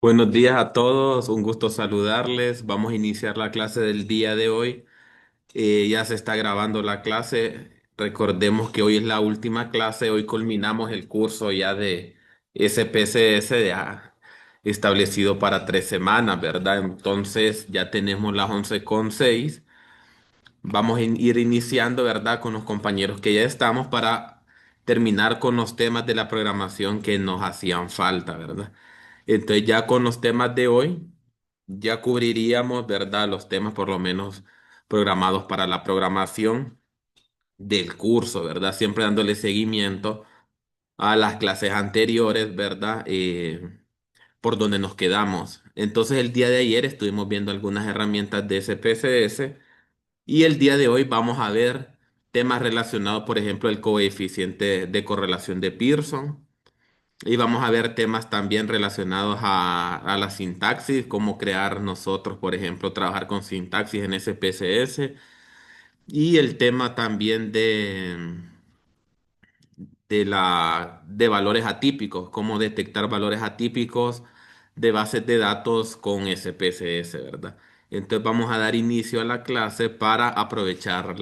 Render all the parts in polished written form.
Buenos días a todos, un gusto saludarles. Vamos a iniciar la clase del día de hoy. Ya se está grabando la clase. Recordemos que hoy es la última clase, hoy culminamos el curso ya de SPSS ya establecido para 3 semanas, ¿verdad? Entonces ya tenemos las 11:06. Vamos a ir iniciando, ¿verdad? Con los compañeros que ya estamos para terminar con los temas de la programación que nos hacían falta, ¿verdad? Entonces ya con los temas de hoy, ya cubriríamos, ¿verdad? Los temas por lo menos programados para la programación del curso, ¿verdad? Siempre dándole seguimiento a las clases anteriores, ¿verdad? Por donde nos quedamos. Entonces el día de ayer estuvimos viendo algunas herramientas de SPSS y el día de hoy vamos a ver temas relacionados, por ejemplo, el coeficiente de correlación de Pearson. Y vamos a ver temas también relacionados a la sintaxis, cómo crear nosotros, por ejemplo, trabajar con sintaxis en SPSS. Y el tema también de valores atípicos, cómo detectar valores atípicos de bases de datos con SPSS, ¿verdad? Entonces vamos a dar inicio a la clase para aprovechar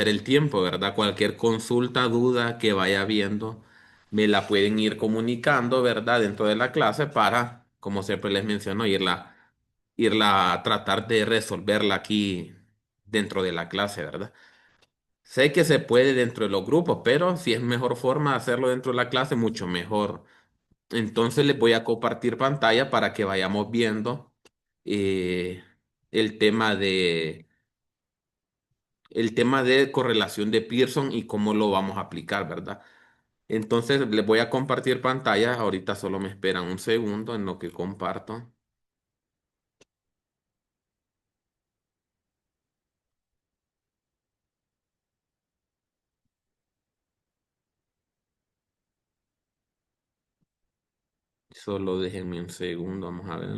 el tiempo, ¿verdad? Cualquier consulta, duda que vaya viendo, me la pueden ir comunicando, ¿verdad? Dentro de la clase para, como siempre les menciono, irla a tratar de resolverla aquí dentro de la clase, ¿verdad? Sé que se puede dentro de los grupos, pero si es mejor forma de hacerlo dentro de la clase, mucho mejor. Entonces les voy a compartir pantalla para que vayamos viendo eh, el tema el tema de correlación de Pearson y cómo lo vamos a aplicar, ¿verdad? Entonces les voy a compartir pantalla. Ahorita solo me esperan un segundo en lo que comparto. Solo déjenme un segundo, vamos a ver.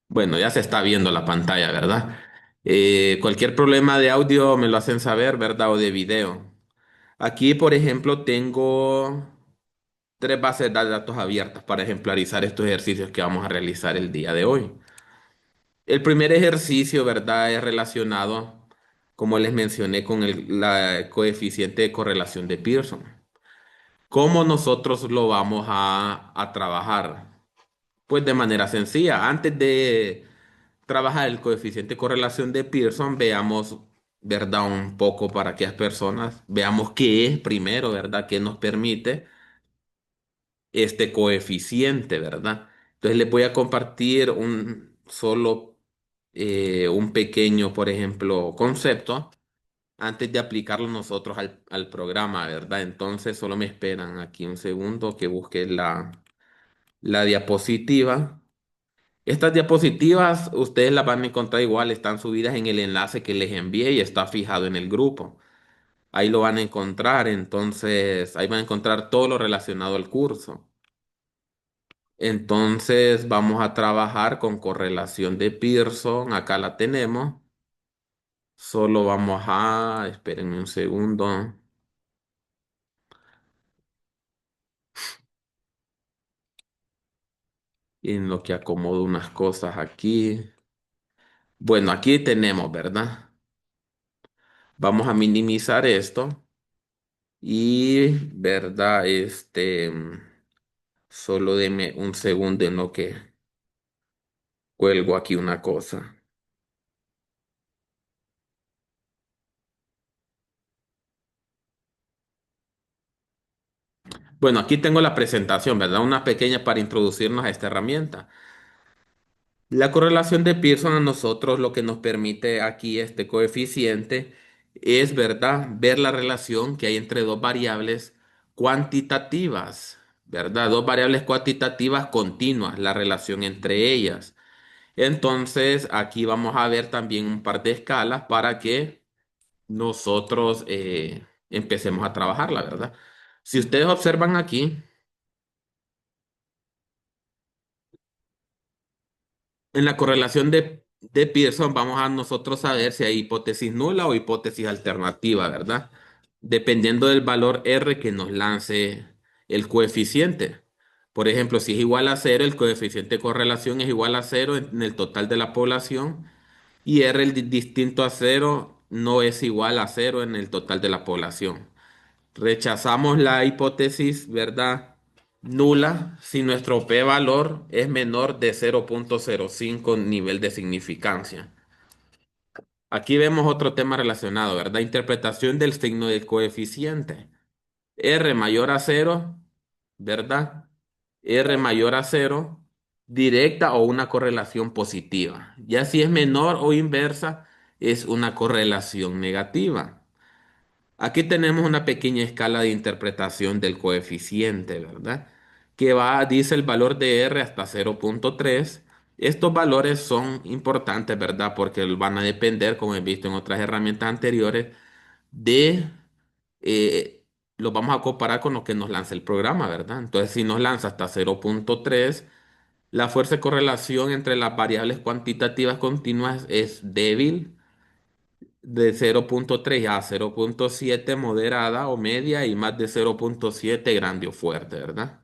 Bueno, ya se está viendo la pantalla, ¿verdad? Cualquier problema de audio me lo hacen saber, ¿verdad? O de video. Aquí, por ejemplo, tengo 3 bases de datos abiertas para ejemplarizar estos ejercicios que vamos a realizar el día de hoy. El primer ejercicio, ¿verdad? Es relacionado, como les mencioné, con el coeficiente de correlación de Pearson. ¿Cómo nosotros lo vamos a trabajar? Pues de manera sencilla. Antes de trabajar el coeficiente de correlación de Pearson, veamos, ¿verdad? Un poco para aquellas personas. Veamos qué es primero, ¿verdad? ¿Qué nos permite este coeficiente, ¿verdad? Entonces les voy a compartir un pequeño, por ejemplo, concepto antes de aplicarlo nosotros al programa, ¿verdad? Entonces solo me esperan aquí un segundo que busque la diapositiva. Estas diapositivas ustedes las van a encontrar igual, están subidas en el enlace que les envié y está fijado en el grupo. Ahí lo van a encontrar, entonces ahí van a encontrar todo lo relacionado al curso. Entonces vamos a trabajar con correlación de Pearson. Acá la tenemos. Solo vamos espérenme un segundo, en lo que acomodo unas cosas aquí. Bueno, aquí tenemos, ¿verdad? Vamos a minimizar esto y, ¿verdad? Solo deme un segundo en lo que cuelgo aquí una cosa. Bueno, aquí tengo la presentación, ¿verdad? Una pequeña para introducirnos a esta herramienta. La correlación de Pearson a nosotros lo que nos permite aquí este coeficiente es, ¿verdad?, ver la relación que hay entre dos variables cuantitativas, ¿verdad? Dos variables cuantitativas continuas, la relación entre ellas. Entonces, aquí vamos a ver también un par de escalas para que nosotros empecemos a trabajarla, ¿verdad? Si ustedes observan aquí, en la correlación de Pearson vamos a nosotros saber si hay hipótesis nula o hipótesis alternativa, ¿verdad? dependiendo del valor R que nos lance el coeficiente. Por ejemplo, si es igual a cero, el coeficiente de correlación es igual a cero en el total de la población y R distinto a cero no es igual a cero en el total de la población. Rechazamos la hipótesis, ¿verdad? Nula si nuestro p-valor es menor de 0,05 nivel de significancia. Aquí vemos otro tema relacionado, ¿verdad? Interpretación del signo del coeficiente. R mayor a cero, ¿verdad? R mayor a cero, directa o una correlación positiva. Ya si es menor o inversa, es una correlación negativa. Aquí tenemos una pequeña escala de interpretación del coeficiente, ¿verdad? Que va, dice el valor de R hasta 0,3. Estos valores son importantes, ¿verdad? Porque van a depender, como he visto en otras herramientas anteriores, de, los vamos a comparar con lo que nos lanza el programa, ¿verdad? Entonces, si nos lanza hasta 0,3, la fuerza de correlación entre las variables cuantitativas continuas es débil, de 0,3 a 0,7 moderada o media y más de 0,7 grande o fuerte, ¿verdad?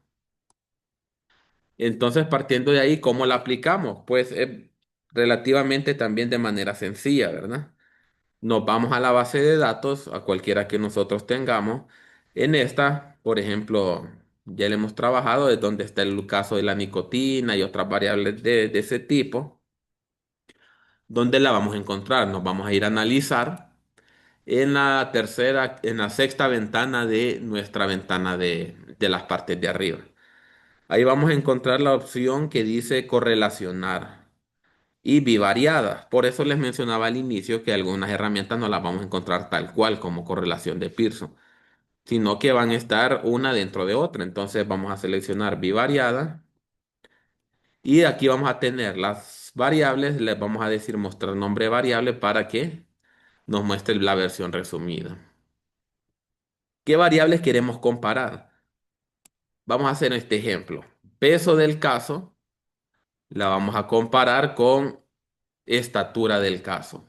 Entonces, partiendo de ahí, ¿cómo la aplicamos? Pues relativamente también de manera sencilla, ¿verdad? Nos vamos a la base de datos, a cualquiera que nosotros tengamos. En esta, por ejemplo, ya le hemos trabajado de donde está el caso de la nicotina y otras variables de ese tipo. ¿Dónde la vamos a encontrar? Nos vamos a ir a analizar en la tercera, en la sexta ventana de nuestra ventana de las partes de arriba. Ahí vamos a encontrar la opción que dice correlacionar y bivariada. Por eso les mencionaba al inicio que algunas herramientas no las vamos a encontrar tal cual como correlación de Pearson, sino que van a estar una dentro de otra. Entonces vamos a seleccionar bivariada y aquí vamos a tener las variables, les vamos a decir mostrar nombre variable para que nos muestre la versión resumida. ¿Qué variables queremos comparar? Vamos a hacer este ejemplo. Peso del caso la vamos a comparar con estatura del caso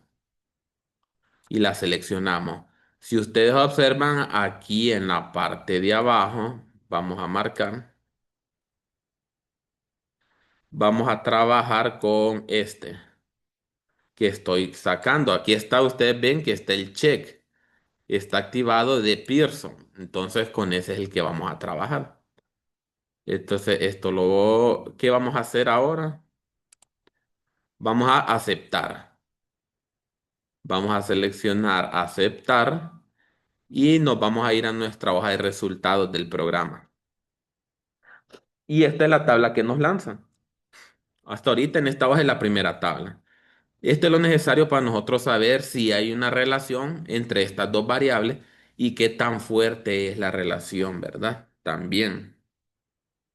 y la seleccionamos. Si ustedes observan aquí en la parte de abajo, vamos a marcar, vamos a trabajar con este que estoy sacando. Aquí está, ustedes ven que está el check, está activado de Pearson. Entonces con ese es el que vamos a trabajar. Entonces esto lo que vamos a hacer ahora, vamos a aceptar. Vamos a seleccionar aceptar y nos vamos a ir a nuestra hoja de resultados del programa. Y esta es la tabla que nos lanza. Hasta ahorita en esta hoja es la primera tabla. Esto es lo necesario para nosotros saber si hay una relación entre estas dos variables y qué tan fuerte es la relación, ¿verdad? También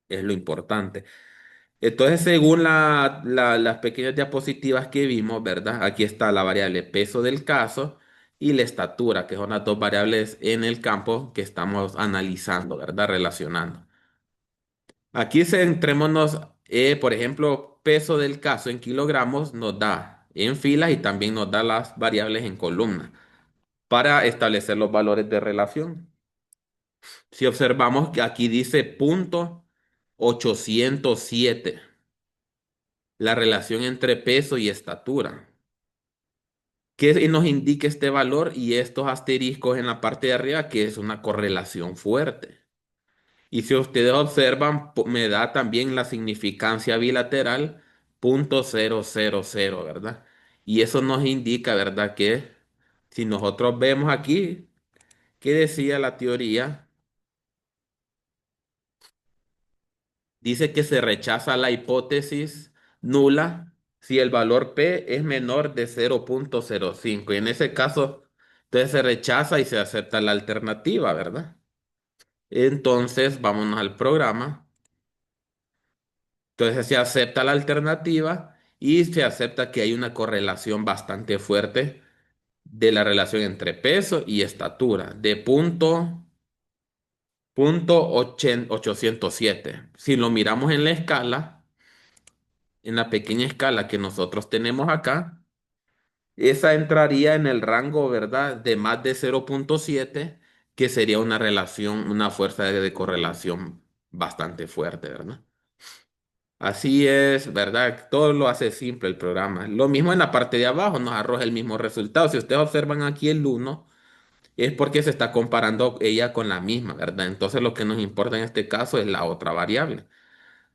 es lo importante. Entonces, según las pequeñas diapositivas que vimos, ¿verdad? Aquí está la variable peso del caso y la estatura, que son las dos variables en el campo que estamos analizando, ¿verdad? Relacionando. Aquí centrémonos, por ejemplo, peso del caso en kilogramos nos da en filas y también nos da las variables en columnas para establecer los valores de relación. Si observamos que aquí dice punto 807, la relación entre peso y estatura. Que nos indica este valor y estos asteriscos en la parte de arriba que es una correlación fuerte. Y si ustedes observan, me da también la significancia bilateral .000, ¿verdad? Y eso nos indica, ¿verdad? Que si nosotros vemos aquí, ¿qué decía la teoría? Dice que se rechaza la hipótesis nula si el valor P es menor de 0,05. Y en ese caso, entonces se rechaza y se acepta la alternativa, ¿verdad? Entonces, vámonos al programa. Entonces se acepta la alternativa y se acepta que hay una correlación bastante fuerte de la relación entre peso y estatura de punto 807. Si lo miramos en la escala, en la pequeña escala que nosotros tenemos acá, esa entraría en el rango, ¿verdad? De más de 0,7 que sería una relación, una fuerza de correlación bastante fuerte, ¿verdad? Así es, ¿verdad? Todo lo hace simple el programa. Lo mismo en la parte de abajo, nos arroja el mismo resultado. Si ustedes observan aquí el uno es porque se está comparando ella con la misma, ¿verdad? Entonces lo que nos importa en este caso es la otra variable.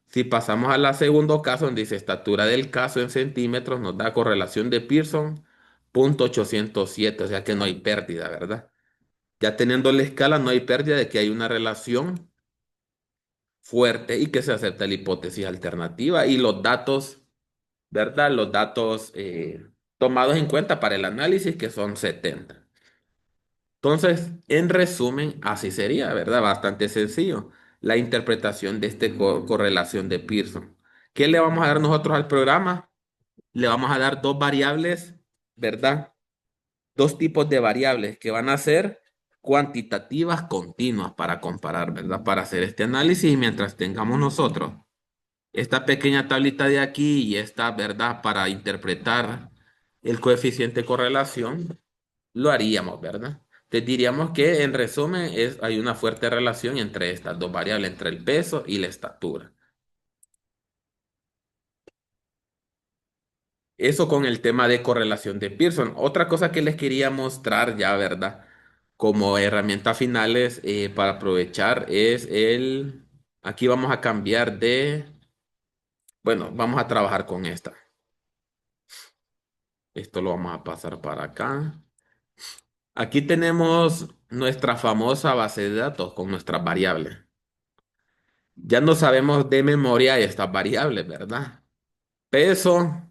Si pasamos al segundo caso, donde dice estatura del caso en centímetros, nos da correlación de Pearson, 0.807, o sea que no hay pérdida, ¿verdad? Ya teniendo la escala, no hay pérdida de que hay una relación fuerte y que se acepta la hipótesis alternativa y los datos, ¿verdad? Los datos tomados en cuenta para el análisis, que son 70. Entonces, en resumen, así sería, ¿verdad? Bastante sencillo la interpretación de esta correlación de Pearson. ¿Qué le vamos a dar nosotros al programa? Le vamos a dar dos variables, ¿verdad? Dos tipos de variables que van a ser cuantitativas continuas para comparar, ¿verdad? Para hacer este análisis y mientras tengamos nosotros esta pequeña tablita de aquí y esta, ¿verdad? Para interpretar el coeficiente de correlación, lo haríamos, ¿verdad? Te diríamos que en resumen hay una fuerte relación entre estas dos variables, entre el peso y la estatura. Eso con el tema de correlación de Pearson. Otra cosa que les quería mostrar ya, ¿verdad? Como herramienta finales para aprovechar es aquí vamos a cambiar bueno, vamos a trabajar con esta. Esto lo vamos a pasar para acá. Aquí tenemos nuestra famosa base de datos con nuestras variables. Ya no sabemos de memoria estas variables, ¿verdad? Peso,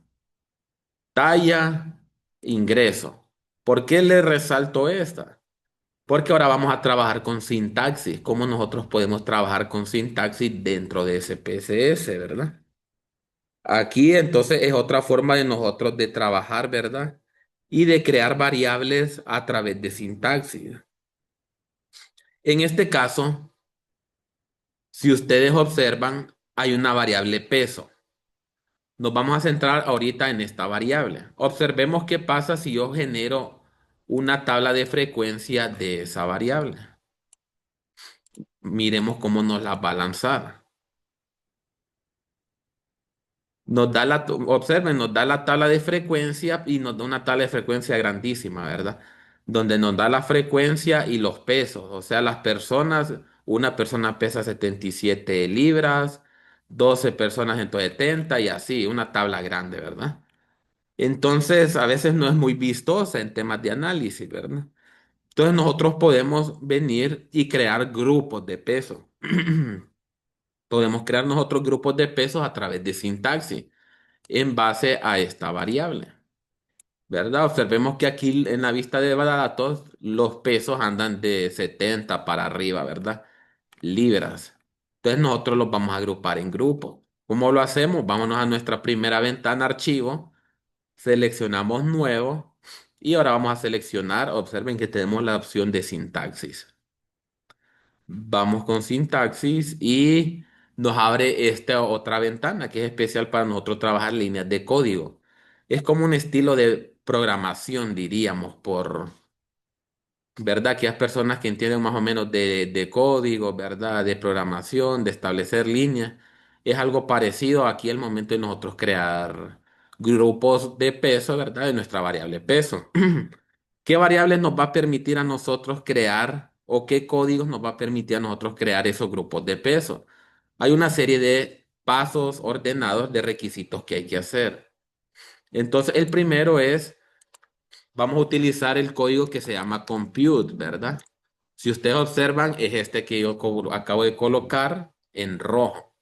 talla, ingreso. ¿Por qué le resalto esta? Porque ahora vamos a trabajar con sintaxis. ¿Cómo nosotros podemos trabajar con sintaxis dentro de SPSS, verdad? Aquí entonces es otra forma de nosotros de trabajar, ¿verdad? Y de crear variables a través de sintaxis. En este caso, si ustedes observan, hay una variable peso. Nos vamos a centrar ahorita en esta variable. Observemos qué pasa si yo genero una tabla de frecuencia de esa variable. Miremos cómo nos la va a lanzar. Observen, nos da la tabla de frecuencia y nos da una tabla de frecuencia grandísima, ¿verdad? Donde nos da la frecuencia y los pesos. O sea, las personas, una persona pesa 77 libras, 12 personas 170 y así, una tabla grande, ¿verdad? Entonces, a veces no es muy vistosa en temas de análisis, ¿verdad? Entonces, nosotros podemos venir y crear grupos de peso. Podemos crear nosotros grupos de pesos a través de sintaxis en base a esta variable, ¿verdad? Observemos que aquí en la vista de datos los pesos andan de 70 para arriba, ¿verdad? Libras. Entonces, nosotros los vamos a agrupar en grupos. ¿Cómo lo hacemos? Vámonos a nuestra primera ventana archivo. Seleccionamos nuevo y ahora vamos a seleccionar, observen que tenemos la opción de sintaxis. Vamos con sintaxis y nos abre esta otra ventana que es especial para nosotros trabajar líneas de código. Es como un estilo de programación, diríamos, ¿verdad? Que hay personas que entienden más o menos de código, ¿verdad? De programación, de establecer líneas. Es algo parecido aquí al momento de nosotros crear grupos de peso, ¿verdad? De nuestra variable peso. ¿Qué variables nos va a permitir a nosotros crear o qué códigos nos va a permitir a nosotros crear esos grupos de peso? Hay una serie de pasos ordenados de requisitos que hay que hacer. Entonces, el primero es vamos a utilizar el código que se llama compute, ¿verdad? Si ustedes observan, es este que yo acabo de colocar en rojo.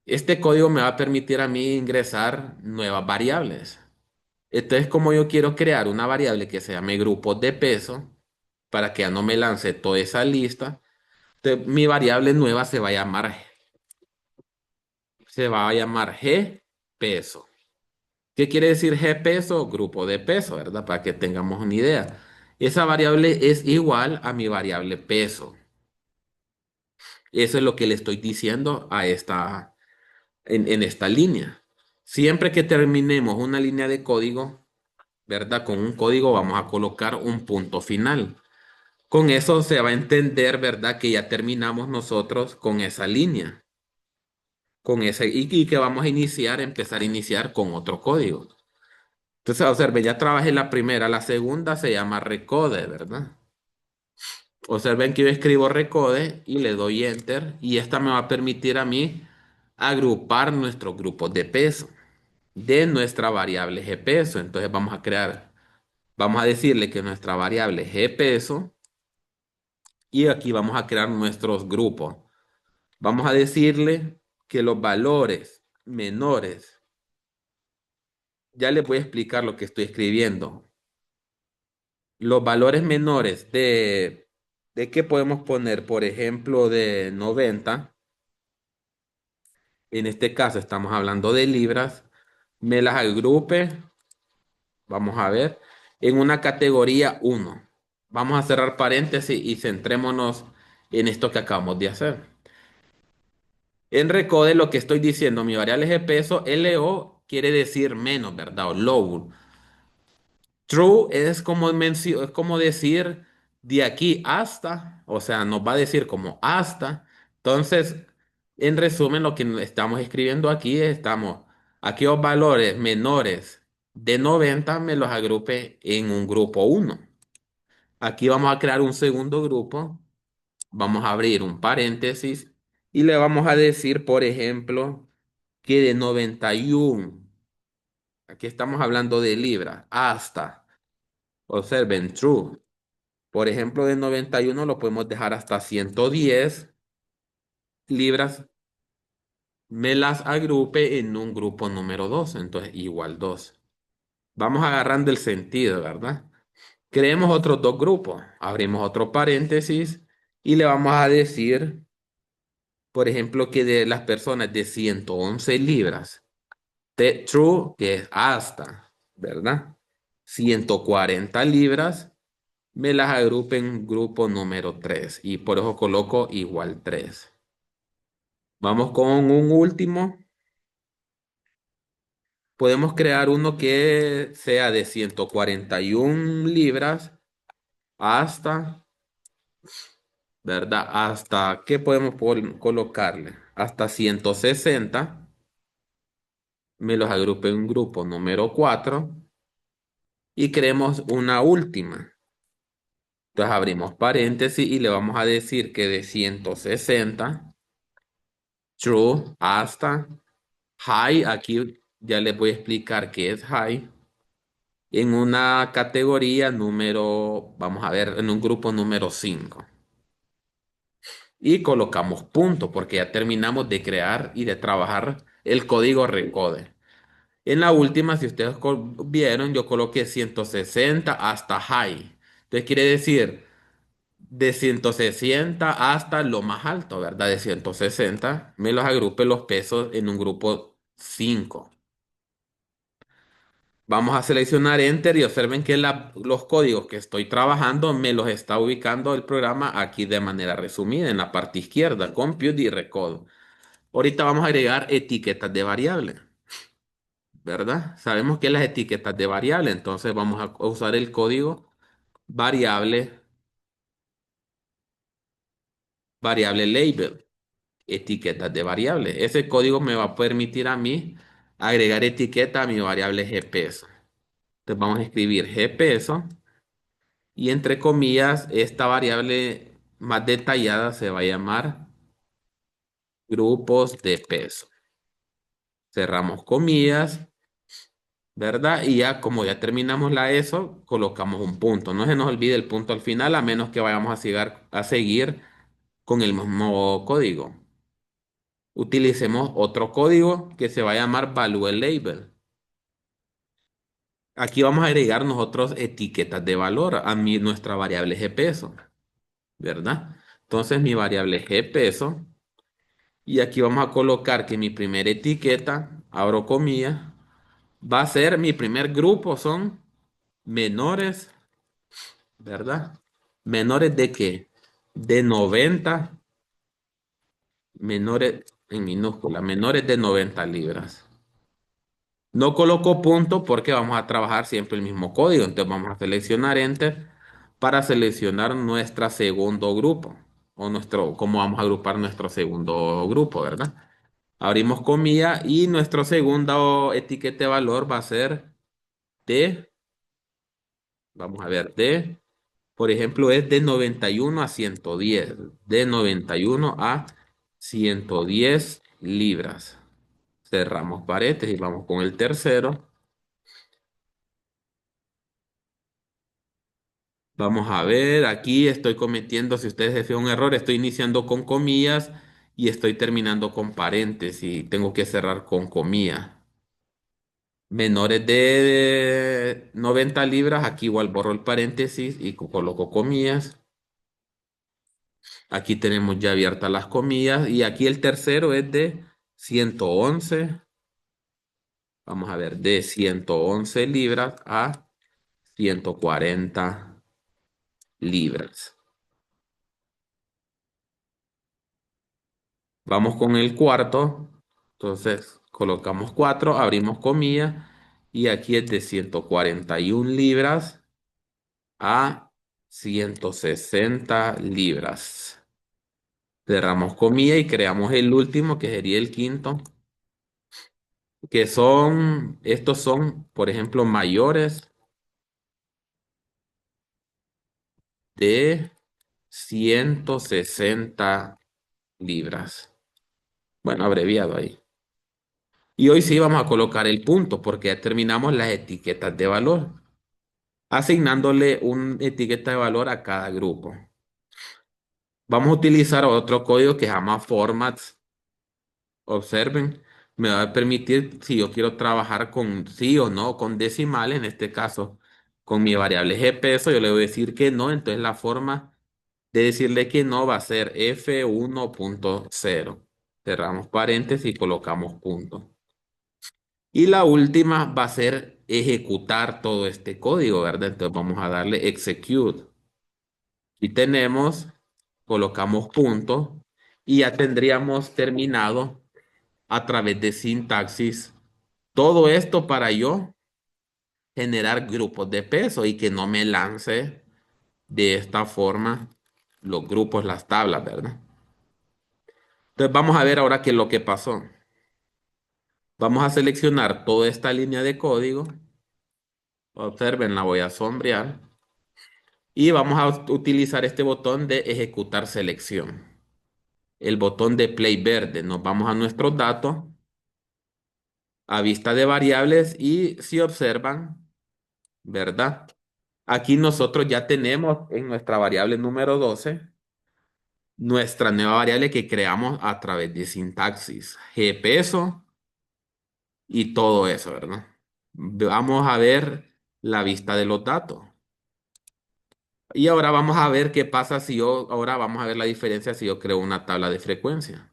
Este código me va a permitir a mí ingresar nuevas variables. Entonces, como yo quiero crear una variable que se llame grupos de peso, para que ya no me lance toda esa lista, entonces, mi variable nueva se va a llamar G peso. ¿Qué quiere decir G peso? Grupo de peso, ¿verdad? Para que tengamos una idea. Esa variable es igual a mi variable peso. Eso es lo que le estoy diciendo en esta línea. Siempre que terminemos una línea de código, ¿verdad? Con un código vamos a colocar un punto final. Con eso se va a entender, ¿verdad? Que ya terminamos nosotros con esa línea, con ese, y que vamos a iniciar, empezar a iniciar con otro código. Entonces, observen, ya trabajé la primera, la segunda se llama recode, ¿verdad? Observen que yo escribo recode y le doy enter y esta me va a permitir a mí agrupar nuestros grupos de peso de nuestra variable g peso. Entonces vamos a crear, vamos a decirle que nuestra variable g peso y aquí vamos a crear nuestros grupos. Vamos a decirle que los valores menores, ya les voy a explicar lo que estoy escribiendo. Los valores menores ¿de qué podemos poner? Por ejemplo, de 90. En este caso estamos hablando de libras. Me las agrupe, vamos a ver, en una categoría uno. Vamos a cerrar paréntesis y centrémonos en esto que acabamos de hacer. En Recode lo que estoy diciendo, mi variable es de peso, LO quiere decir menos, ¿verdad? O low. True es como, es como decir de aquí hasta, o sea, nos va a decir como hasta. Entonces, en resumen, lo que estamos escribiendo aquí estamos, aquellos valores menores de 90 me los agrupe en un grupo uno. Aquí vamos a crear un segundo grupo, vamos a abrir un paréntesis y le vamos a decir, por ejemplo, que de 91, aquí estamos hablando de libras, hasta, observen, true. Por ejemplo, de 91 lo podemos dejar hasta 110 libras. Me las agrupe en un grupo número 2, entonces igual 2. Vamos agarrando el sentido, ¿verdad? Creemos otros dos grupos. Abrimos otro paréntesis y le vamos a decir, por ejemplo, que de las personas de 111 libras, true, que es hasta, ¿verdad? 140 libras, me las agrupe en grupo número 3 y por eso coloco igual 3. Vamos con un último. Podemos crear uno que sea de 141 libras hasta, ¿verdad? Hasta, ¿qué podemos colocarle? Hasta 160. Me los agrupé en un grupo número 4 y creemos una última. Entonces abrimos paréntesis y le vamos a decir que de 160 true hasta high. Aquí ya les voy a explicar qué es high. En una categoría número, vamos a ver, en un grupo número 5. Y colocamos punto porque ya terminamos de crear y de trabajar el código Recode. En la última, si ustedes vieron, yo coloqué 160 hasta high. Entonces quiere decir de 160 hasta lo más alto, ¿verdad? De 160 me los agrupe los pesos en un grupo 5. Vamos a seleccionar Enter y observen que los códigos que estoy trabajando me los está ubicando el programa aquí de manera resumida en la parte izquierda, Compute y Recode. Ahorita vamos a agregar etiquetas de variable, ¿verdad? Sabemos que las etiquetas de variable, entonces vamos a usar el código variable, variable label, etiquetas de variable. Ese código me va a permitir a mí agregar etiqueta a mi variable gpeso. Entonces vamos a escribir gpeso. Y entre comillas, esta variable más detallada se va a llamar grupos de peso. Cerramos comillas, ¿verdad? Y ya como ya terminamos la ESO, colocamos un punto. No se nos olvide el punto al final, a menos que vayamos a seguir con el mismo código. Utilicemos otro código que se va a llamar value label. Aquí vamos a agregar nosotros etiquetas de valor a nuestra variable g peso, ¿verdad? Entonces mi variable g peso. Y aquí vamos a colocar que mi primera etiqueta, abro comillas, va a ser mi primer grupo, son menores, ¿verdad? ¿Menores de qué? De 90, menores en minúscula, menores de 90 libras. No coloco punto porque vamos a trabajar siempre el mismo código, entonces vamos a seleccionar Enter para seleccionar nuestro segundo grupo o cómo vamos a agrupar nuestro segundo grupo, ¿verdad? Abrimos comilla y nuestra segunda etiqueta de valor va a ser de, vamos a ver, por ejemplo, es de 91 a 110, de 91 a 110 libras. Cerramos paréntesis y vamos con el tercero. Vamos a ver, aquí estoy cometiendo, si ustedes desean un error, estoy iniciando con comillas y estoy terminando con paréntesis. Tengo que cerrar con comillas. Menores de 90 libras, aquí igual borro el paréntesis y coloco comillas. Aquí tenemos ya abiertas las comillas y aquí el tercero es de 111. Vamos a ver, de 111 libras a 140 libras. Vamos con el cuarto. Entonces colocamos 4, abrimos comillas y aquí es de 141 libras a 160 libras. Cerramos comilla y creamos el último, que sería el quinto, que estos son, por ejemplo, mayores de 160 libras. Bueno, abreviado ahí. Y hoy sí vamos a colocar el punto porque ya terminamos las etiquetas de valor, asignándole una etiqueta de valor a cada grupo. Vamos a utilizar otro código que se llama formats. Observen, me va a permitir si yo quiero trabajar con sí o no, con decimales, en este caso, con mi variable g peso, yo le voy a decir que no, entonces la forma de decirle que no va a ser f1.0. Cerramos paréntesis y colocamos punto. Y la última va a ser ejecutar todo este código, ¿verdad? Entonces vamos a darle execute. Y tenemos, colocamos punto y ya tendríamos terminado a través de sintaxis. Todo esto para yo generar grupos de peso y que no me lance de esta forma los grupos, las tablas, ¿verdad? Entonces vamos a ver ahora qué es lo que pasó. Vamos a seleccionar toda esta línea de código. Observen, la voy a sombrear. Y vamos a utilizar este botón de ejecutar selección. El botón de play verde. Nos vamos a nuestros datos, a vista de variables y si observan, ¿verdad? Aquí nosotros ya tenemos en nuestra variable número 12 nuestra nueva variable que creamos a través de sintaxis, gpeso y todo eso, ¿verdad? Vamos a ver la vista de los datos. Y ahora vamos a ver qué pasa si ahora vamos a ver la diferencia si yo creo una tabla de frecuencia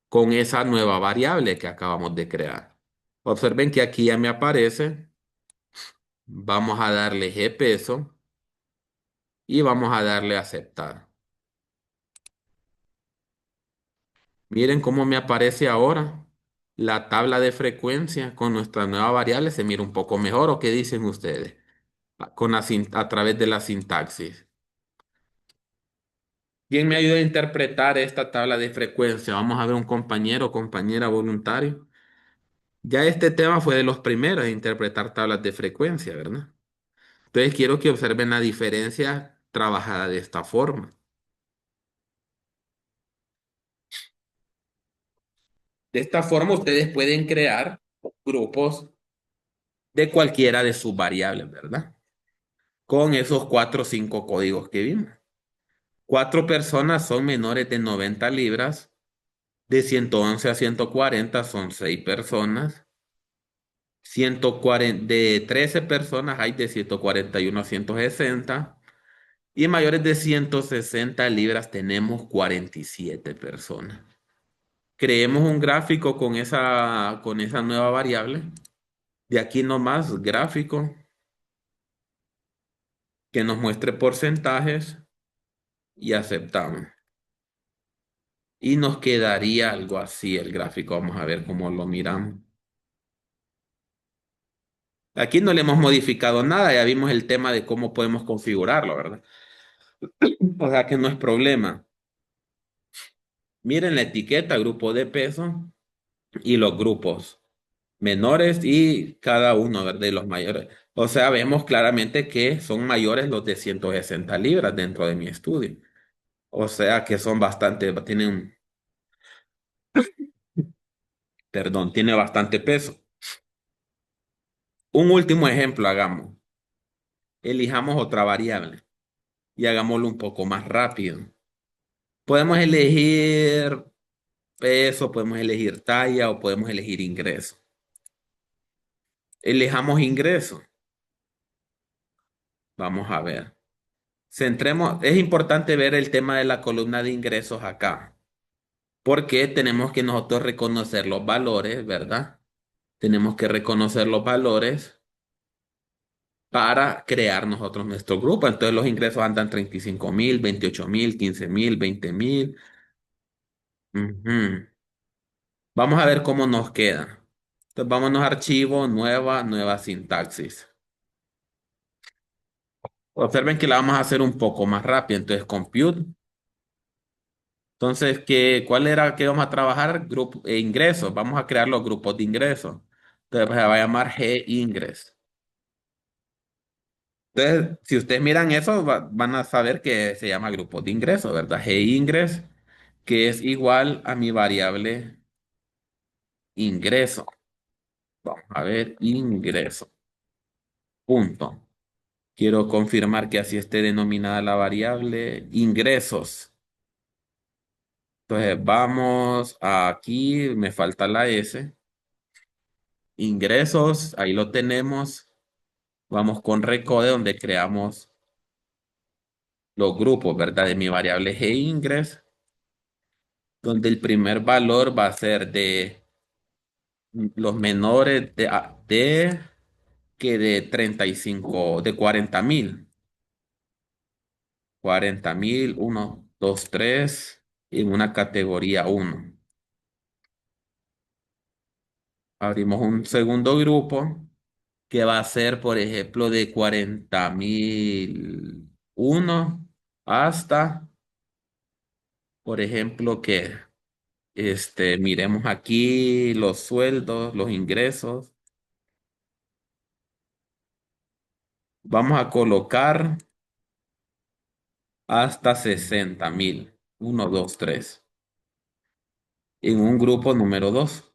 con esa nueva variable que acabamos de crear. Observen que aquí ya me aparece, vamos a darle gpeso y vamos a darle aceptar. Miren cómo me aparece ahora la tabla de frecuencia con nuestra nueva variable. Se mira un poco mejor. ¿O qué dicen ustedes? A través de la sintaxis. ¿Quién me ayuda a interpretar esta tabla de frecuencia? Vamos a ver un compañero o compañera voluntario. Ya este tema fue de los primeros en interpretar tablas de frecuencia, ¿verdad? Entonces quiero que observen la diferencia trabajada de esta forma. De esta forma ustedes pueden crear grupos de cualquiera de sus variables, ¿verdad? Con esos 4 o 5 códigos que vimos. 4 personas son menores de 90 libras, de 111 a 140 son 6 personas, 140, de 13 personas hay de 141 a 160 y mayores de 160 libras tenemos 47 personas. Creemos un gráfico con esa nueva variable. De aquí nomás, gráfico que nos muestre porcentajes y aceptamos. Y nos quedaría algo así el gráfico. Vamos a ver cómo lo miramos. Aquí no le hemos modificado nada, ya vimos el tema de cómo podemos configurarlo, ¿verdad? O sea que no es problema. Miren la etiqueta, grupo de peso y los grupos menores y cada uno, ¿verdad? De los mayores. O sea, vemos claramente que son mayores los de 160 libras dentro de mi estudio. O sea que son bastante, tienen, perdón, tiene bastante peso. Un último ejemplo, hagamos. Elijamos otra variable y hagámoslo un poco más rápido. Podemos elegir peso, podemos elegir talla o podemos elegir ingreso. Elijamos ingreso. Vamos a ver. Centremos, es importante ver el tema de la columna de ingresos acá, porque tenemos que nosotros reconocer los valores, ¿verdad? Tenemos que reconocer los valores para crear nosotros nuestro grupo. Entonces los ingresos andan 35,000, 28,000, 15,000, 20,000. Ujú. Vamos a ver cómo nos queda. Entonces vámonos a archivo, nueva sintaxis. Observen que la vamos a hacer un poco más rápido. Entonces compute. Entonces, ¿cuál era que vamos a trabajar? Grupo, ingresos. Vamos a crear los grupos de ingresos. Entonces pues, se va a llamar G-Ingres. Entonces, si ustedes miran eso, van a saber que se llama grupo de ingresos, ¿verdad? G-Ingres, que es igual a mi variable ingreso. Vamos a ver, ingreso. Punto. Quiero confirmar que así esté denominada la variable ingresos. Entonces, vamos aquí, me falta la S. Ingresos, ahí lo tenemos. Vamos con Recode, donde creamos los grupos, ¿verdad? De mi variable G-Ingres, donde el primer valor va a ser de los menores de 35 de 40,000. 40,000, 1, 2, 3, en una categoría uno. Abrimos un segundo grupo que va a ser, por ejemplo, de 40,001 hasta, por ejemplo, que miremos aquí los sueldos, los ingresos. Vamos a colocar hasta 60,000. 1, 2, 3. En un grupo número 2.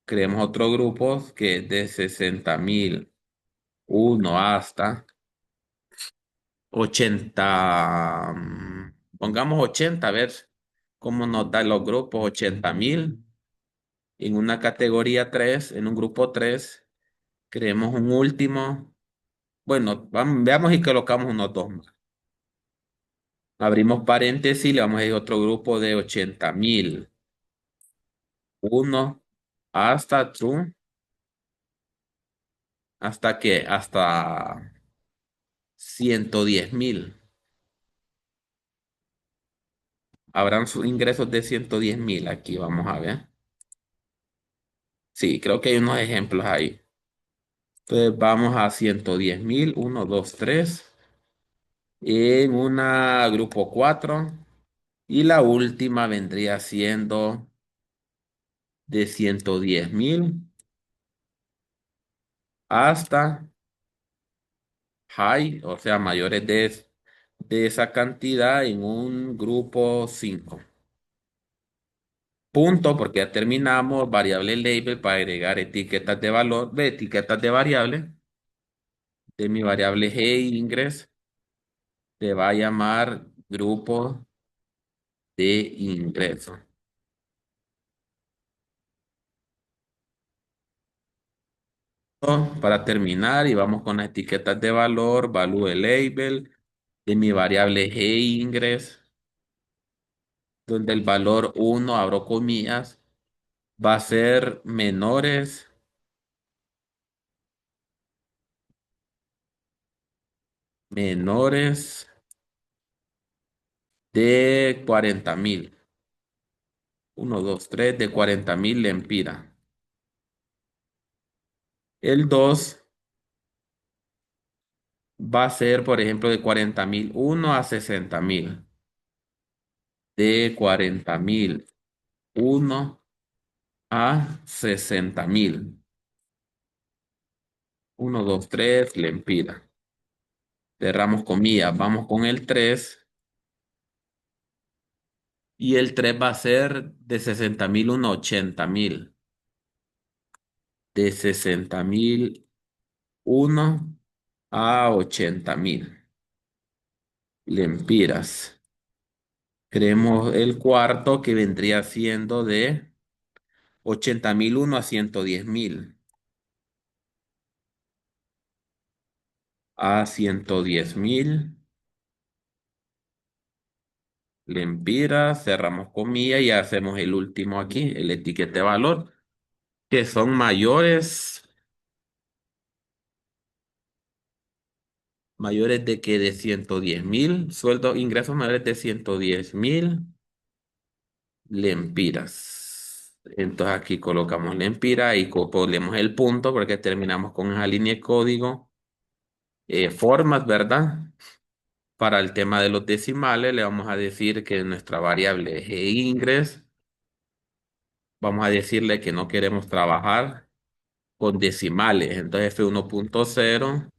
Creemos otro grupo que es de 60,000. Uno hasta 80. Pongamos 80, a ver cómo nos dan los grupos. 80,000. En una categoría 3, en un grupo 3, creemos un último. Bueno, veamos y colocamos unos dos más. Abrimos paréntesis, le vamos a ir a otro grupo de 80,000. Uno hasta true. ¿Hasta qué? Hasta 110,000. Habrán sus ingresos de 110,000. Aquí vamos a ver. Sí, creo que hay unos ejemplos ahí. Entonces vamos a 110,000. Uno, 2, 3. En una grupo 4. Y la última vendría siendo de 110,000 hasta high, o sea, mayores de esa cantidad en un grupo 5. Punto, porque ya terminamos, variable label para agregar etiquetas de valor, de etiquetas de variable, de mi variable G-Ingress, te va a llamar grupo de ingreso. Para terminar, y vamos con las etiquetas de valor, value label, de mi variable G-Ingress, donde el valor uno abro comillas, va a ser menores de 40,000. Uno, 2, 3 de 40,000 lempiras. El 2 va a ser, por ejemplo, de 40.001 a 60.000. De 40.001 a 60.000. Uno, 2, 3, lempira. Cerramos comillas. Vamos con el 3. Y el 3 va a ser de 60.001 a 80.000. De 60.001 a 80.000 lempiras. Creemos el cuarto que vendría siendo de 80.001 a 110.000. A 110.000 lempiras. Cerramos comillas y hacemos el último aquí, el etiquete de valor, que son mayores de que de 110.000, sueldos, ingresos mayores de 110.000 lempiras. Entonces aquí colocamos lempira y ponemos el punto porque terminamos con esa línea de código. Formas, ¿verdad? Para el tema de los decimales, le vamos a decir que nuestra variable es ingres. Vamos a decirle que no queremos trabajar con decimales. Entonces F1.0,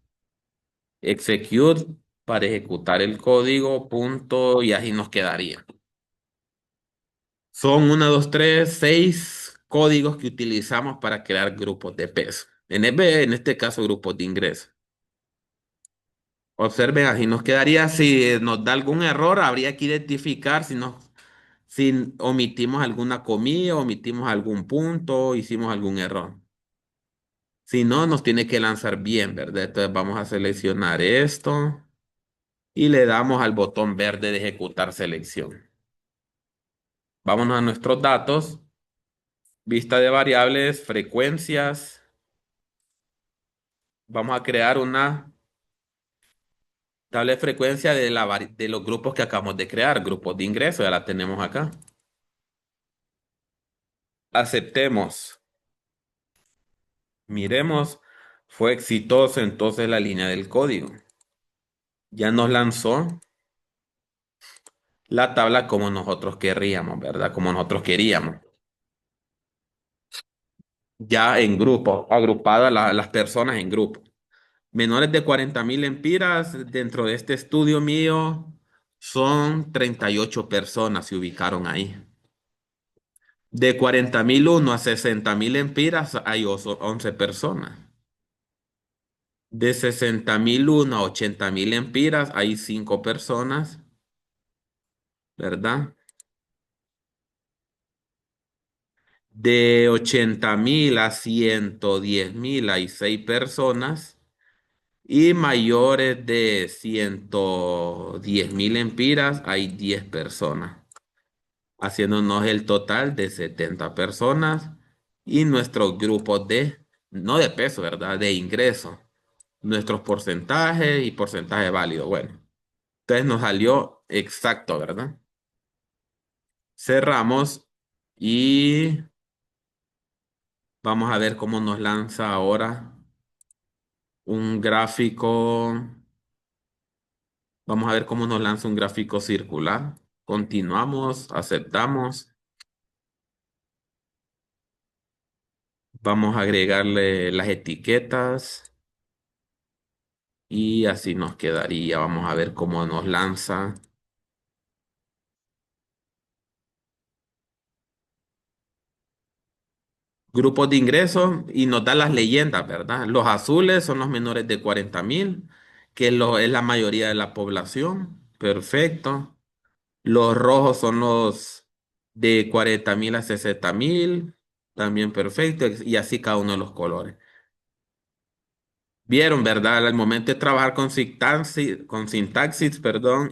execute para ejecutar el código, punto, y así nos quedaría. Son 6 códigos que utilizamos para crear grupos de peso. En este caso, grupos de ingreso. Observen, así nos quedaría. Si nos da algún error, habría que identificar si omitimos alguna comilla, omitimos algún punto, hicimos algún error. Si no, nos tiene que lanzar bien, ¿verdad? Entonces vamos a seleccionar esto y le damos al botón verde de ejecutar selección. Vámonos a nuestros datos, vista de variables, frecuencias. Vamos a crear una tabla de frecuencia de los grupos que acabamos de crear, grupos de ingreso, ya la tenemos acá. Aceptemos. Miremos, fue exitoso entonces la línea del código. Ya nos lanzó la tabla como nosotros querríamos, ¿verdad? Como nosotros queríamos. Ya en grupo, agrupadas las personas en grupo. Menores de 40.000 empiras, dentro de este estudio mío, son 38 personas se ubicaron ahí. De 40.001 a 60.000 empiras hay 11 personas. De 60.001 a 80.000 empiras hay 5 personas, ¿verdad? De 80.000 a 110.000 hay 6 personas. Y mayores de 110.000 empiras hay 10 personas, haciéndonos el total de 70 personas y nuestros grupos no de peso, ¿verdad? De ingreso, nuestros porcentajes y porcentaje válido. Bueno, entonces nos salió exacto, ¿verdad? Cerramos y vamos a ver cómo nos lanza ahora un gráfico. Vamos a ver cómo nos lanza un gráfico circular. Continuamos, aceptamos. Vamos a agregarle las etiquetas y así nos quedaría. Vamos a ver cómo nos lanza. Grupos de ingresos y nos da las leyendas, ¿verdad? Los azules son los menores de 40.000, que es la mayoría de la población. Perfecto. Los rojos son los de 40.000 a 60.000. También perfecto. Y así cada uno de los colores. Vieron, ¿verdad? Al momento de trabajar con sintaxis, perdón,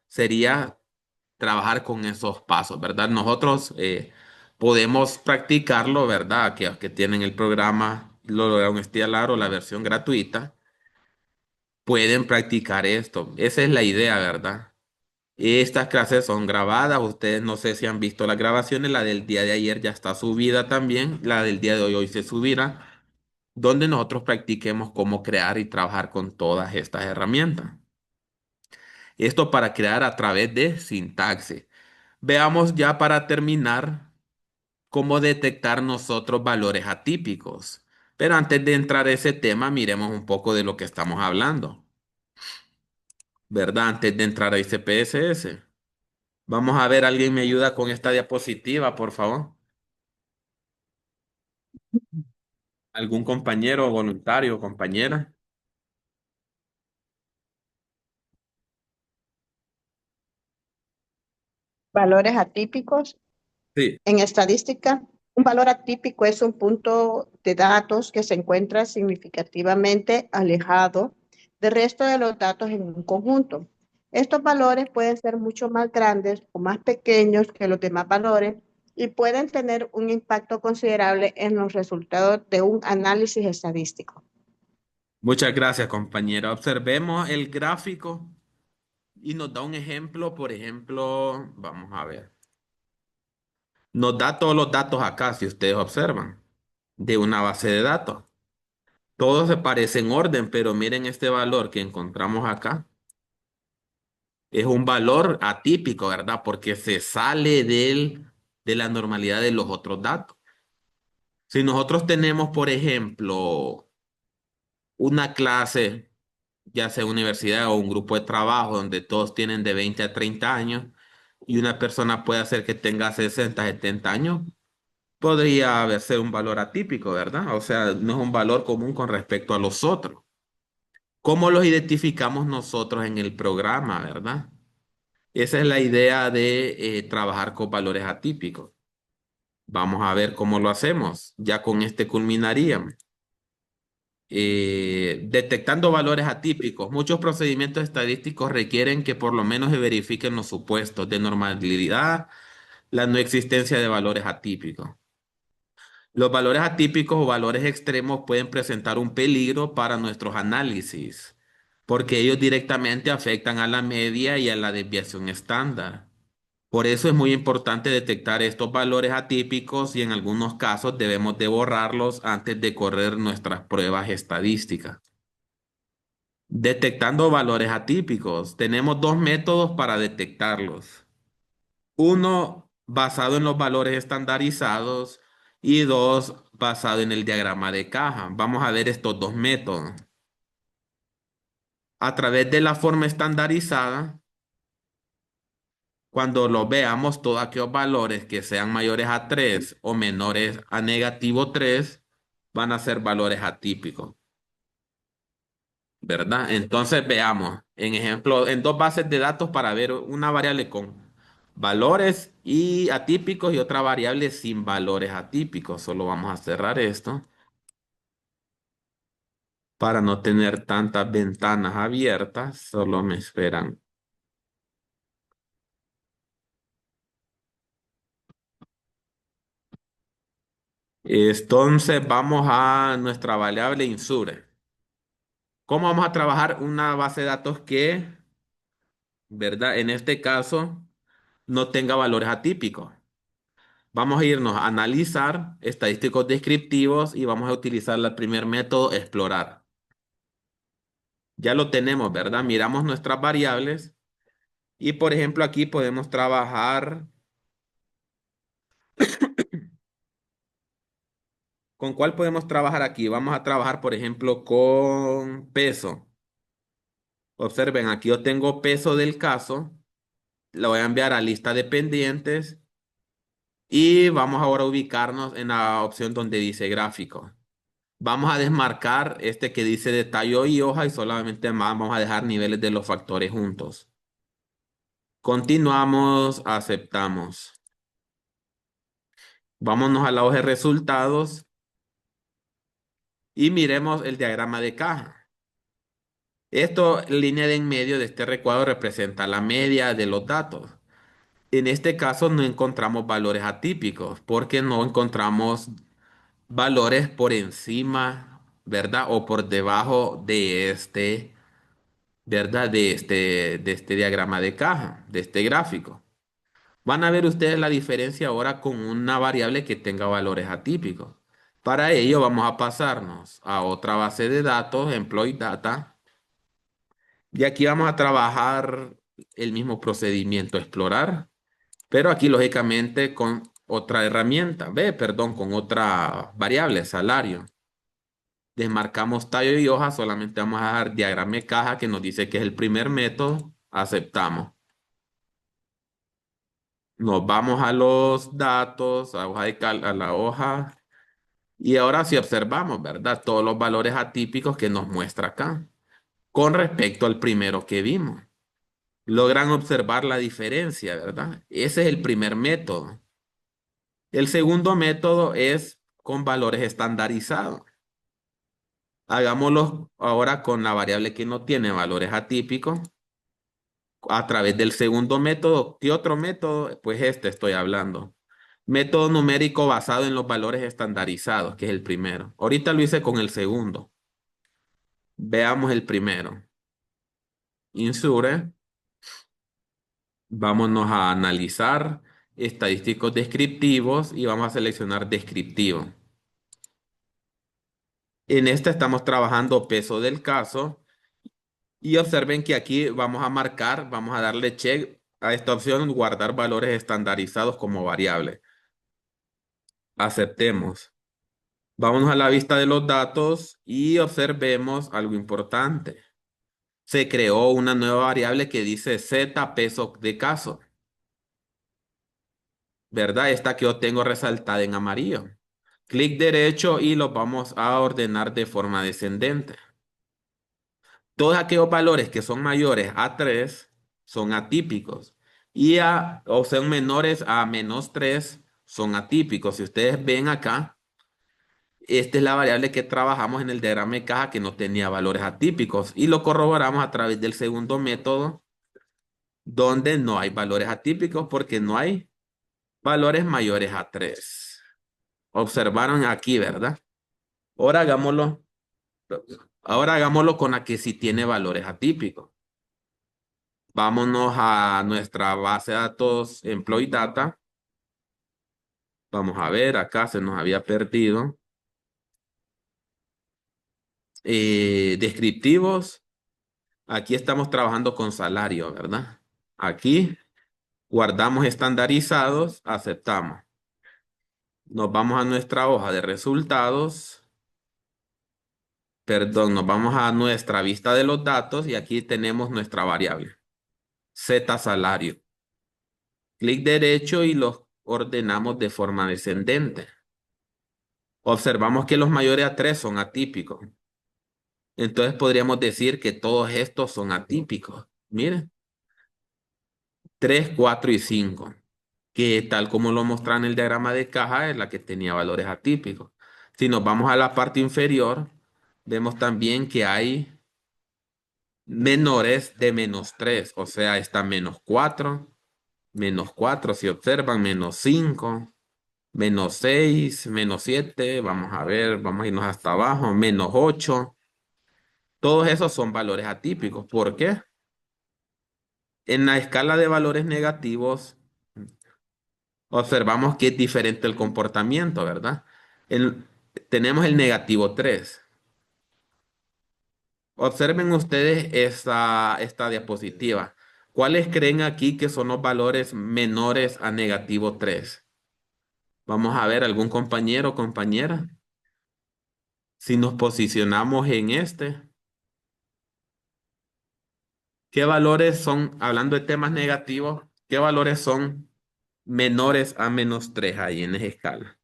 sería trabajar con esos pasos, ¿verdad? Nosotros podemos practicarlo, ¿verdad? Que tienen el programa, lo lograron instalar o la versión gratuita, pueden practicar esto. Esa es la idea, ¿verdad? Estas clases son grabadas, ustedes no sé si han visto las grabaciones, la del día de ayer ya está subida también, la del día de hoy se subirá. donde nosotros practiquemos cómo crear y trabajar con todas estas herramientas. Esto para crear a través de sintaxis. Veamos ya para terminar cómo detectar nosotros valores atípicos. Pero antes de entrar a ese tema, miremos un poco de lo que estamos hablando, ¿verdad? Antes de entrar a ese PSS. Vamos a ver, ¿alguien me ayuda con esta diapositiva, por favor? ¿Algún compañero voluntario o compañera? Valores atípicos. Sí. En estadística, un valor atípico es un punto de datos que se encuentra significativamente alejado del resto de los datos en un conjunto. Estos valores pueden ser mucho más grandes o más pequeños que los demás valores y pueden tener un impacto considerable en los resultados de un análisis estadístico. Muchas gracias, compañera. Observemos el gráfico y nos da un ejemplo, por ejemplo, vamos a ver. Nos da todos los datos acá, si ustedes observan, de una base de datos. Todos se parecen en orden, pero miren este valor que encontramos acá. Es un valor atípico, ¿verdad? Porque se sale de la normalidad de los otros datos. Si nosotros tenemos, por ejemplo, una clase, ya sea universidad o un grupo de trabajo donde todos tienen de 20 a 30 años y una persona puede hacer que tenga 60, 70 años, podría ser un valor atípico, ¿verdad? O sea, no es un valor común con respecto a los otros. ¿Cómo los identificamos nosotros en el programa, verdad? Esa es la idea de trabajar con valores atípicos. Vamos a ver cómo lo hacemos. Ya con este culminaríamos. Detectando valores atípicos. Muchos procedimientos estadísticos requieren que por lo menos se verifiquen los supuestos de normalidad, la no existencia de valores atípicos. Los valores atípicos o valores extremos pueden presentar un peligro para nuestros análisis, porque ellos directamente afectan a la media y a la desviación estándar. Por eso es muy importante detectar estos valores atípicos y en algunos casos debemos de borrarlos antes de correr nuestras pruebas estadísticas. Detectando valores atípicos. Tenemos dos métodos para detectarlos. Uno basado en los valores estandarizados y dos basado en el diagrama de caja. Vamos a ver estos dos métodos. A través de la forma estandarizada, cuando los veamos, todos aquellos valores que sean mayores a 3 o menores a -3 van a ser valores atípicos, ¿verdad? Entonces veamos, en ejemplo, en dos bases de datos para ver una variable con valores y atípicos y otra variable sin valores atípicos. Solo vamos a cerrar esto para no tener tantas ventanas abiertas. Solo me esperan. Entonces vamos a nuestra variable insure. ¿Cómo vamos a trabajar una base de datos que, verdad, en este caso no tenga valores atípicos? Vamos a irnos a analizar estadísticos descriptivos y vamos a utilizar el primer método, explorar. Ya lo tenemos, ¿verdad? Miramos nuestras variables y, por ejemplo, aquí podemos trabajar. ¿Con cuál podemos trabajar aquí? Vamos a trabajar, por ejemplo, con peso. Observen, aquí yo tengo peso del caso. Lo voy a enviar a lista de pendientes. Y vamos ahora a ubicarnos en la opción donde dice gráfico. Vamos a desmarcar este que dice detalle y hoja y solamente vamos a dejar niveles de los factores juntos. Continuamos, aceptamos. Vámonos a la hoja de resultados y miremos el diagrama de caja. Esto, línea de en medio de este recuadro representa la media de los datos. En este caso no encontramos valores atípicos porque no encontramos valores por encima, ¿verdad? O por debajo de este, ¿verdad? De este diagrama de caja, de este gráfico. Van a ver ustedes la diferencia ahora con una variable que tenga valores atípicos. Para ello vamos a pasarnos a otra base de datos, Employee Data, y aquí vamos a trabajar el mismo procedimiento, explorar, pero aquí lógicamente con otra herramienta, perdón, con otra variable, salario. Desmarcamos tallo y hoja, solamente vamos a dar diagrama de caja que nos dice que es el primer método, aceptamos. Nos vamos a los datos, a, a la hoja, y ahora si observamos, ¿verdad? Todos los valores atípicos que nos muestra acá, con respecto al primero que vimos. Logran observar la diferencia, ¿verdad? Ese es el primer método. El segundo método es con valores estandarizados. Hagámoslo ahora con la variable que no tiene valores atípicos a través del segundo método. ¿Qué otro método? Pues este estoy hablando. Método numérico basado en los valores estandarizados, que es el primero. Ahorita lo hice con el segundo. Veamos el primero. Insure. Vámonos a analizar estadísticos descriptivos y vamos a seleccionar descriptivo. En este estamos trabajando peso del caso y observen que aquí vamos a marcar, vamos a darle check a esta opción, guardar valores estandarizados como variable. Aceptemos. Vámonos a la vista de los datos y observemos algo importante. Se creó una nueva variable que dice Z peso de caso, ¿verdad? Esta que yo tengo resaltada en amarillo. Clic derecho y los vamos a ordenar de forma descendente. Todos aquellos valores que son mayores a 3 son atípicos o son menores a -3 son atípicos. Si ustedes ven acá, esta es la variable que trabajamos en el diagrama de caja que no tenía valores atípicos y lo corroboramos a través del segundo método donde no hay valores atípicos porque no hay valores mayores a 3. Observaron aquí, ¿verdad? Ahora hagámoslo, ahora hagámoslo con la que sí tiene valores atípicos. Vámonos a nuestra base de datos Employee Data. Vamos a ver, acá se nos había perdido. Descriptivos. Aquí estamos trabajando con salario, ¿verdad? Aquí guardamos estandarizados, aceptamos. Nos vamos a nuestra hoja de resultados. Perdón, nos vamos a nuestra vista de los datos y aquí tenemos nuestra variable. Z salario. Clic derecho y los ordenamos de forma descendente. Observamos que los mayores a 3 son atípicos. Entonces podríamos decir que todos estos son atípicos. Miren, 3, 4 y 5, que tal como lo muestra en el diagrama de caja es la que tenía valores atípicos. Si nos vamos a la parte inferior, vemos también que hay menores de -3, o sea, está -4, si observan, -5, -6, -7, vamos a ver, vamos a irnos hasta abajo, -8. Todos esos son valores atípicos. ¿Por qué? En la escala de valores negativos, observamos que es diferente el comportamiento, ¿verdad? El- tenemos el -3. Observen ustedes esta diapositiva. ¿Cuáles creen aquí que son los valores menores a -3? Vamos a ver, algún compañero o compañera. Si nos posicionamos en este, ¿qué valores son, hablando de temas negativos, qué valores son menores a -3 ahí en esa escala?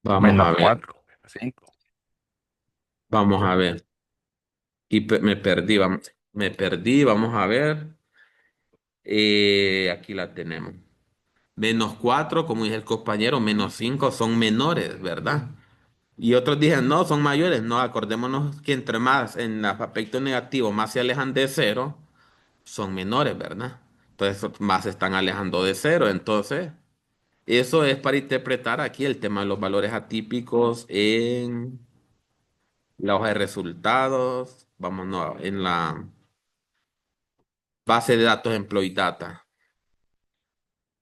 Vamos a Menos ver, 4, menos 5. vamos a ver. Y me perdí, me perdí, vamos a ver. Aquí la tenemos. -4, como dice el compañero, -5 son menores, ¿verdad? Y otros dicen, no, son mayores. No, acordémonos que entre más en el aspecto negativo más se alejan de cero, son menores, ¿verdad? Entonces más se están alejando de cero. Entonces, Eso es para interpretar aquí el tema de los valores atípicos en la hoja de resultados, vamos, no, en la base de datos Employee Data.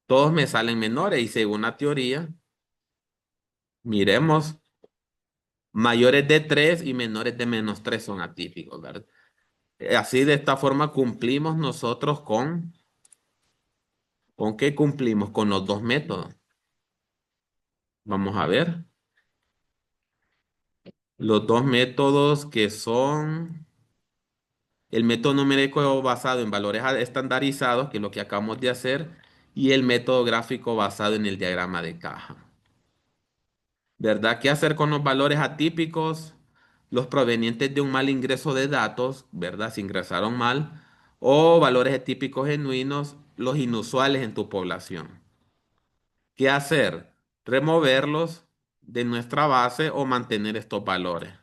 Todos me salen menores y según la teoría, miremos, mayores de 3 y menores de -3 son atípicos, ¿verdad? Así de esta forma cumplimos nosotros ¿con qué cumplimos? Con los dos métodos. Vamos a ver. Los dos métodos que son el método numérico basado en valores estandarizados, que es lo que acabamos de hacer, y el método gráfico basado en el diagrama de caja. ¿Verdad? ¿Qué hacer con los valores atípicos? Los provenientes de un mal ingreso de datos, ¿verdad? Si ingresaron mal, o valores atípicos genuinos, los inusuales en tu población. ¿Qué hacer? Removerlos de nuestra base o mantener estos valores.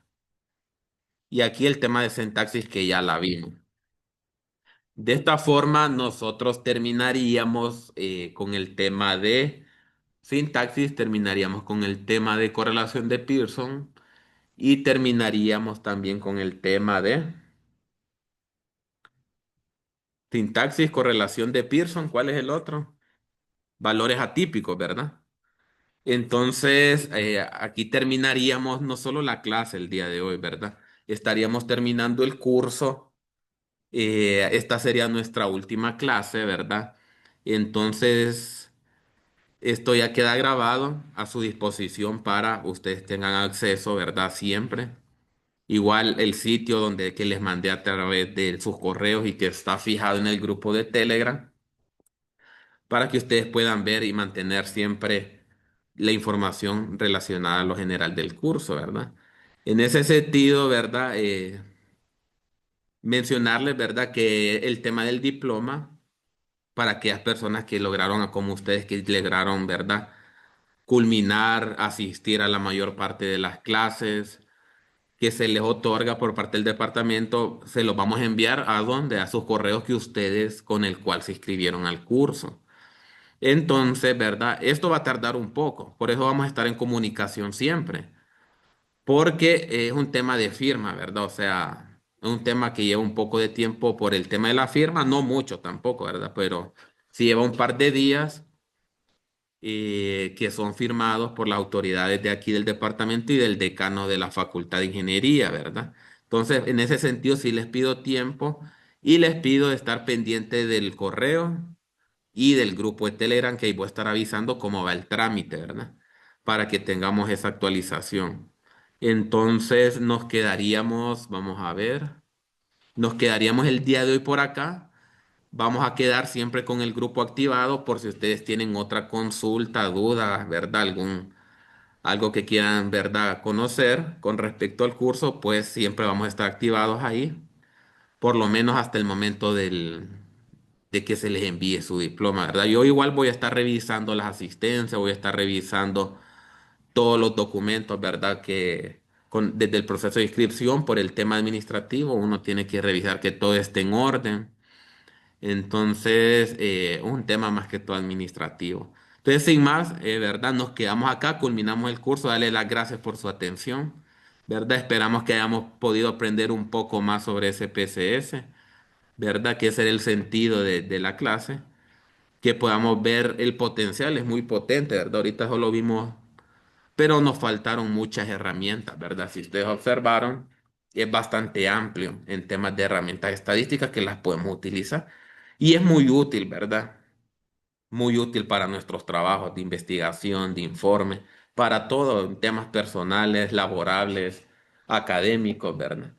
Y aquí el tema de sintaxis que ya la vimos. De esta forma, nosotros terminaríamos con el tema de sintaxis, terminaríamos con el tema de correlación de Pearson y terminaríamos también con el tema de sintaxis, correlación de Pearson. ¿Cuál es el otro? Valores atípicos, ¿verdad? Entonces, aquí terminaríamos no solo la clase el día de hoy, ¿verdad? Estaríamos terminando el curso. Esta sería nuestra última clase, ¿verdad? Entonces, esto ya queda grabado a su disposición para ustedes tengan acceso, ¿verdad? Siempre. Igual el sitio donde que les mandé a través de sus correos y que está fijado en el grupo de Telegram para que ustedes puedan ver y mantener siempre la información relacionada a lo general del curso, ¿verdad? En ese sentido, ¿verdad? Mencionarles, ¿verdad? Que el tema del diploma para aquellas personas que lograron, como ustedes, que lograron, ¿verdad? Culminar, asistir a la mayor parte de las clases que se les otorga por parte del departamento, se los vamos a enviar a donde, a sus correos que ustedes con el cual se inscribieron al curso. Entonces, ¿verdad? Esto va a tardar un poco, por eso vamos a estar en comunicación siempre, porque es un tema de firma, ¿verdad? O sea, es un tema que lleva un poco de tiempo por el tema de la firma, no mucho tampoco, ¿verdad? Pero si lleva un par de días que son firmados por las autoridades de aquí del departamento y del decano de la Facultad de Ingeniería, ¿verdad? Entonces, en ese sentido, sí les pido tiempo y les pido estar pendiente del correo y del grupo de Telegram que ahí voy a estar avisando cómo va el trámite, ¿verdad? Para que tengamos esa actualización. Entonces, nos quedaríamos, vamos a ver, nos quedaríamos el día de hoy por acá. Vamos a quedar siempre con el grupo activado por si ustedes tienen otra consulta, duda, ¿verdad? Algo que quieran, ¿verdad? Conocer con respecto al curso, pues siempre vamos a estar activados ahí, por lo menos hasta el momento de que se les envíe su diploma, ¿verdad? Yo igual voy a estar revisando las asistencias, voy a estar revisando todos los documentos, ¿verdad? Que desde el proceso de inscripción por el tema administrativo, uno tiene que revisar que todo esté en orden. Entonces, un tema más que todo administrativo. Entonces, sin más, ¿verdad? Nos quedamos acá, culminamos el curso. Dale las gracias por su atención, ¿verdad? Esperamos que hayamos podido aprender un poco más sobre ese PCS, ¿verdad? Que ese era el sentido de la clase, que podamos ver el potencial, es muy potente, ¿verdad? Ahorita solo vimos, pero nos faltaron muchas herramientas, ¿verdad? Si ustedes observaron, es bastante amplio en temas de herramientas estadísticas que las podemos utilizar. Y es muy útil, ¿verdad? Muy útil para nuestros trabajos de investigación, de informe, para todo, en temas personales, laborables, académicos, ¿verdad?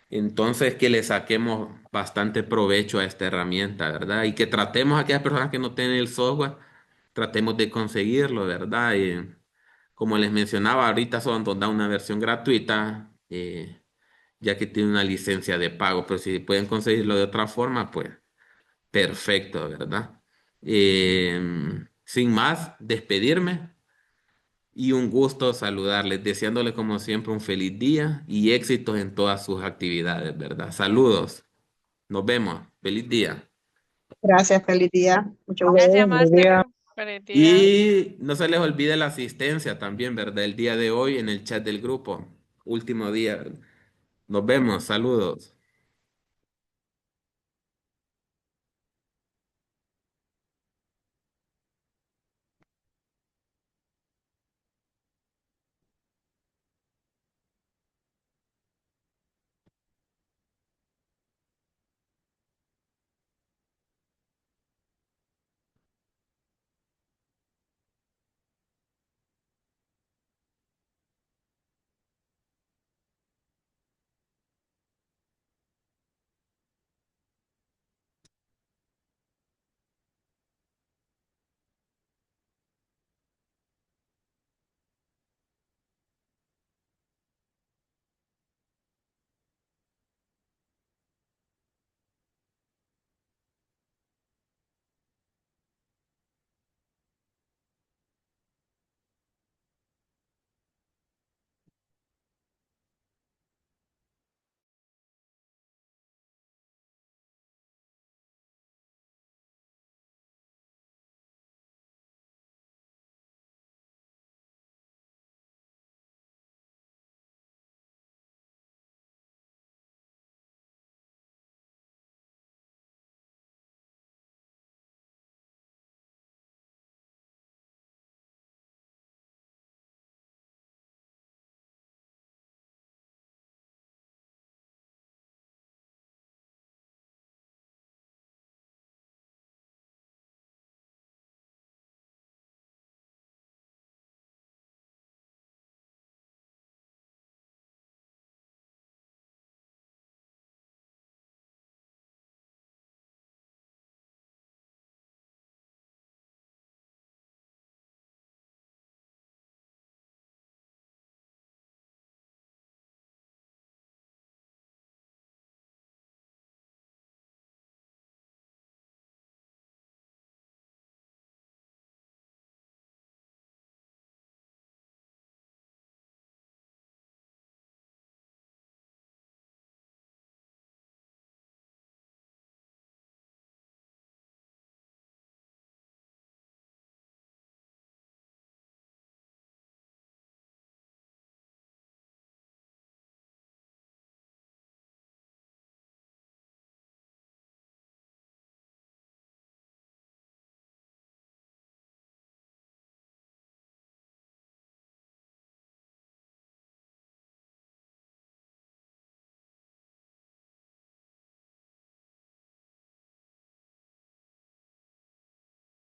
Entonces, que le saquemos bastante provecho a esta herramienta, ¿verdad? Y que tratemos a aquellas personas que no tienen el software, tratemos de conseguirlo, ¿verdad? Y como les mencionaba, ahorita solo da una versión gratuita, ya que tiene una licencia de pago, pero si pueden conseguirlo de otra forma, pues perfecto, ¿verdad? Sin más, despedirme y un gusto saludarles, deseándoles como siempre un feliz día y éxitos en todas sus actividades, ¿verdad? Saludos, nos vemos, feliz día. Gracias, feliz día. Mucho gusto. Gracias, Buen día. Máster. Feliz día. Y no se les olvide la asistencia también, ¿verdad? El día de hoy en el chat del grupo. Último día. Nos vemos. Saludos.